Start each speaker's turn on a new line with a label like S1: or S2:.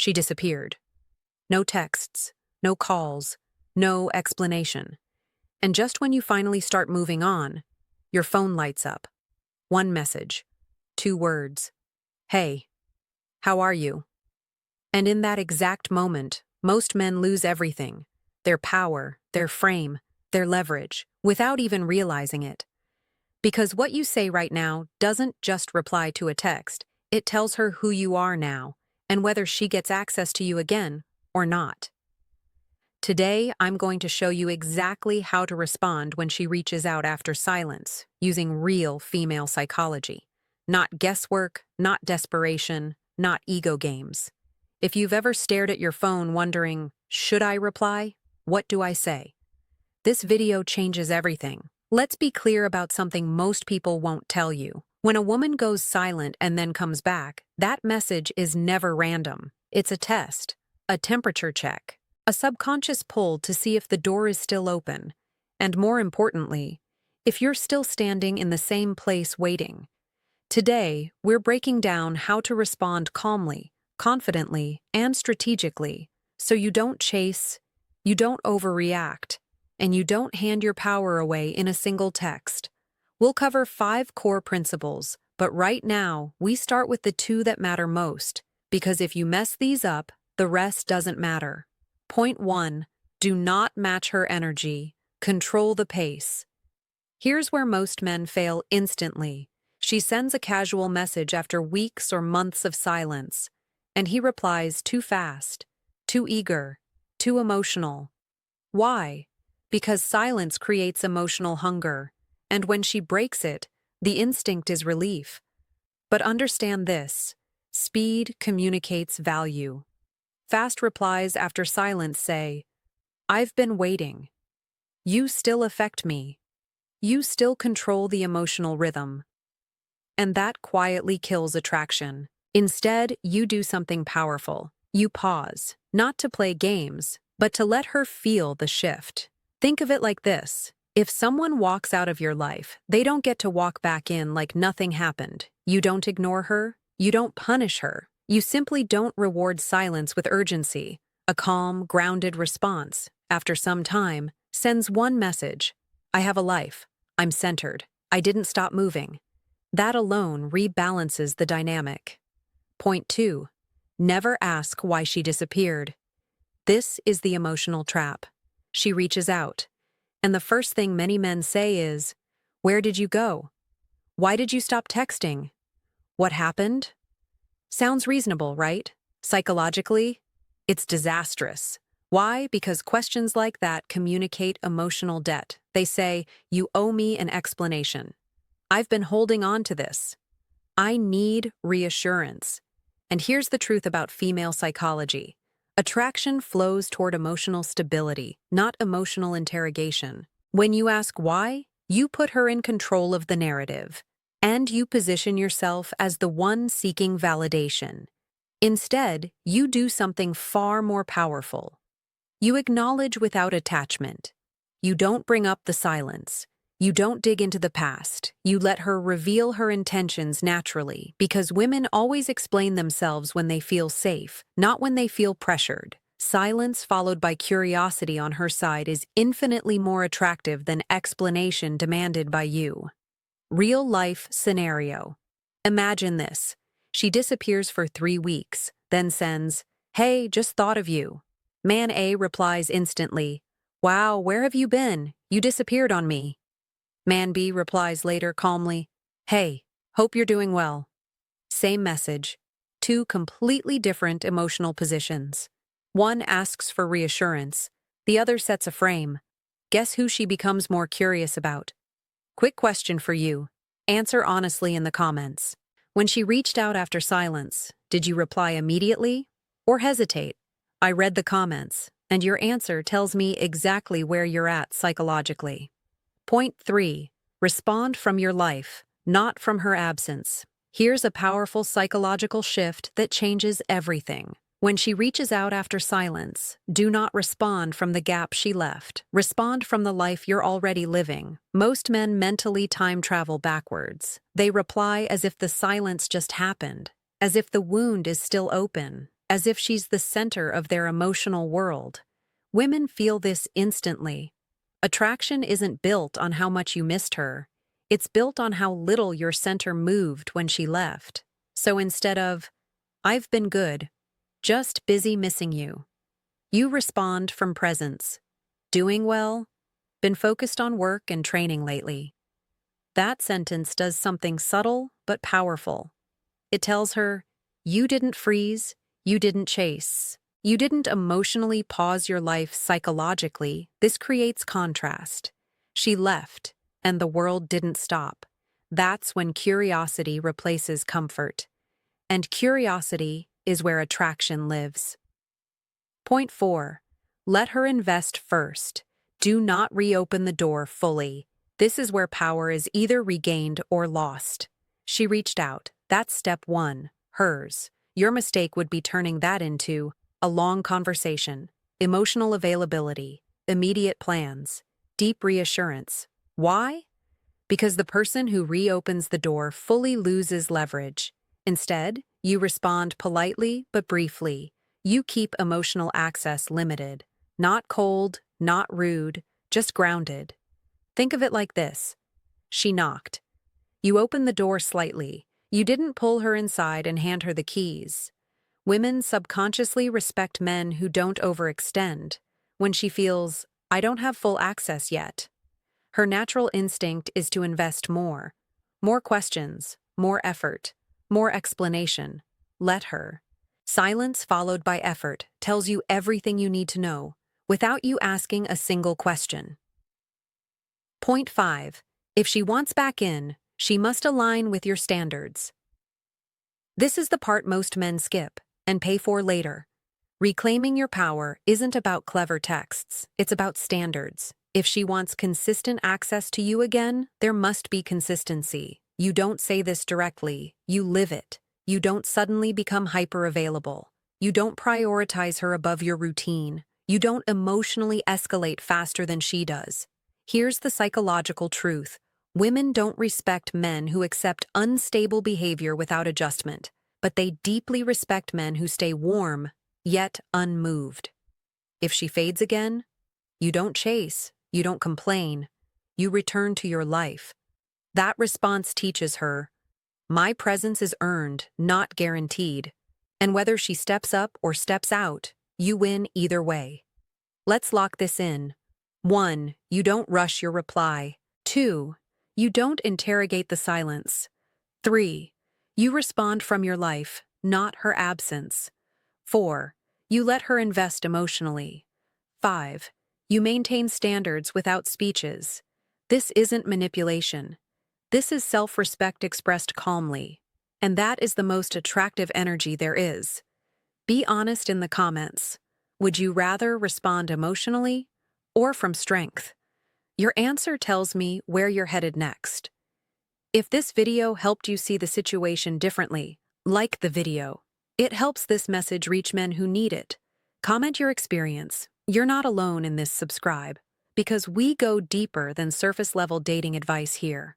S1: She disappeared. No texts, no calls, no explanation. And just when you finally start moving on, your phone lights up. One message, two words. Hey, how are you? And in that exact moment, most men lose everything. Their power, their frame, their leverage, without even realizing it. Because what you say right now doesn't just reply to a text, it tells her who you are now, and whether she gets access to you again or not. Today, I'm going to show you exactly how to respond when she reaches out after silence, using real female psychology. Not guesswork, not desperation, not ego games. If you've ever stared at your phone wondering, should I reply? What do I say? This video changes everything. Let's be clear about something most people won't tell you. When a woman goes silent and then comes back, that message is never random. It's a test, a temperature check, a subconscious pull to see if the door is still open, and more importantly, if you're still standing in the same place waiting. Today, we're breaking down how to respond calmly, confidently, and strategically, so you don't chase, you don't overreact, and you don't hand your power away in a single text. We'll cover 5 core principles, but right now, we start with the 2 that matter most, because if you mess these up, the rest doesn't matter. Point 1. Do not match her energy. Control the pace. Here's where most men fail instantly. She sends a casual message after weeks or months of silence, and he replies too fast, too eager, too emotional. Why? Because silence creates emotional hunger, and when she breaks it, the instinct is relief. But understand this: speed communicates value. Fast replies after silence say, I've been waiting. You still affect me. You still control the emotional rhythm. And that quietly kills attraction. Instead, you do something powerful. You pause, not to play games, but to let her feel the shift. Think of it like this. If someone walks out of your life, they don't get to walk back in like nothing happened. You don't ignore her. You don't punish her. You simply don't reward silence with urgency. A calm, grounded response, after some time, sends one message. I have a life. I'm centered. I didn't stop moving. That alone rebalances the dynamic. Point 2. Never ask why she disappeared. This is the emotional trap. She reaches out, and the first thing many men say is, where did you go? Why did you stop texting? What happened? Sounds reasonable, right? Psychologically, it's disastrous. Why? Because questions like that communicate emotional debt. They say, you owe me an explanation. I've been holding on to this. I need reassurance. And here's the truth about female psychology. Attraction flows toward emotional stability, not emotional interrogation. When you ask why, you put her in control of the narrative, and you position yourself as the one seeking validation. Instead, you do something far more powerful. You acknowledge without attachment. You don't bring up the silence. You don't dig into the past. You let her reveal her intentions naturally, because women always explain themselves when they feel safe, not when they feel pressured. Silence followed by curiosity on her side is infinitely more attractive than explanation demanded by you. Real-life scenario. Imagine this. She disappears for 3 weeks, then sends, "Hey, just thought of you." Man A replies instantly, "Wow, where have you been? You disappeared on me." Man B replies later calmly, "Hey, hope you're doing well." Same message, 2 completely different emotional positions. One asks for reassurance, the other sets a frame. Guess who she becomes more curious about? Quick question for you. Answer honestly in the comments. When she reached out after silence, did you reply immediately or hesitate? I read the comments, and your answer tells me exactly where you're at psychologically. Point 3. Respond from your life, not from her absence. Here's a powerful psychological shift that changes everything. When she reaches out after silence, do not respond from the gap she left. Respond from the life you're already living. Most men mentally time travel backwards. They reply as if the silence just happened, as if the wound is still open, as if she's the center of their emotional world. Women feel this instantly. Attraction isn't built on how much you missed her. It's built on how little your center moved when she left. So instead of, "I've been good, just busy missing you," you respond from presence. "Doing well? Been focused on work and training lately." That sentence does something subtle but powerful. It tells her, you didn't freeze, you didn't chase, you didn't emotionally pause your life psychologically. This creates contrast. She left, and the world didn't stop. That's when curiosity replaces comfort. And curiosity is where attraction lives. Point 4. Let her invest first. Do not reopen the door fully. This is where power is either regained or lost. She reached out. That's step 1, hers. Your mistake would be turning that into a long conversation, emotional availability, immediate plans, deep reassurance. Why? Because the person who reopens the door fully loses leverage. Instead, you respond politely but briefly. You keep emotional access limited. Not cold, not rude, just grounded. Think of it like this. She knocked. You opened the door slightly. You didn't pull her inside and hand her the keys. Women subconsciously respect men who don't overextend. When she feels, "I don't have full access yet," her natural instinct is to invest more. More questions, more effort, more explanation. Let her. Silence followed by effort tells you everything you need to know, without you asking a single question. Point 5. If she wants back in, she must align with your standards. This is the part most men skip and pay for later. Reclaiming your power isn't about clever texts, it's about standards. If she wants consistent access to you again, there must be consistency. You don't say this directly, you live it. You don't suddenly become hyper-available. You don't prioritize her above your routine. You don't emotionally escalate faster than she does. Here's the psychological truth. Women don't respect men who accept unstable behavior without adjustment, but they deeply respect men who stay warm, yet unmoved. If she fades again, you don't chase, you don't complain, you return to your life. That response teaches her, my presence is earned, not guaranteed. And whether she steps up or steps out, you win either way. Let's lock this in. 1. You don't rush your reply. 2. You don't interrogate the silence. 3. You respond from your life, not her absence. 4. You let her invest emotionally. 5. You maintain standards without speeches. This isn't manipulation. This is self-respect expressed calmly. And that is the most attractive energy there is. Be honest in the comments. Would you rather respond emotionally or from strength? Your answer tells me where you're headed next. If this video helped you see the situation differently, like the video. It helps this message reach men who need it. Comment your experience. You're not alone in this. Subscribe, because we go deeper than surface-level dating advice here.